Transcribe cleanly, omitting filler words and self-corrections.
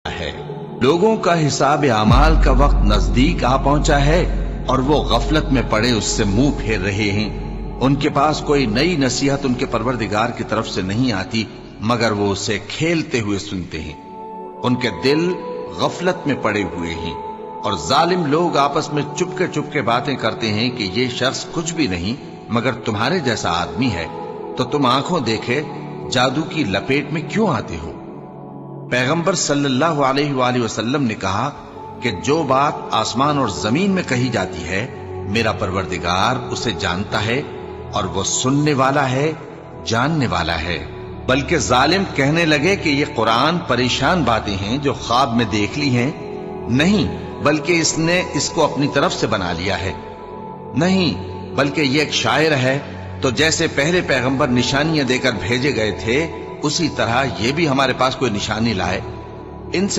ہے۔ لوگوں کا حساب اعمال کا وقت نزدیک آ پہنچا ہے اور وہ غفلت میں پڑے اس سے منہ پھیر رہے ہیں۔ ان کے پاس کوئی نئی نصیحت ان کے پروردگار کی طرف سے نہیں آتی مگر وہ اسے کھیلتے ہوئے سنتے ہیں۔ ان کے دل غفلت میں پڑے ہوئے ہیں اور ظالم لوگ آپس میں چپکے باتیں کرتے ہیں کہ یہ شخص کچھ بھی نہیں مگر تمہارے جیسا آدمی ہے، تو تم آنکھوں دیکھے جادو کی لپیٹ میں کیوں آتے ہو؟ پیغمبر صلی اللہ علیہ وآلہ وسلم نے کہا کہ جو بات آسمان اور زمین میں کہی جاتی ہے میرا پروردگار اسے جانتا ہے اور وہ سننے والا ہے، جاننے والا ہے۔ بلکہ ظالم کہنے لگے کہ یہ قرآن پریشان باتیں ہیں جو خواب میں دیکھ لی ہیں، نہیں بلکہ اس نے اس کو اپنی طرف سے بنا لیا ہے، نہیں بلکہ یہ ایک شاعر ہے۔ تو جیسے پہلے پیغمبر نشانیاں دے کر بھیجے گئے تھے اسی طرح یہ بھی ہمارے پاس کوئی نشانی لائے۔ ان سے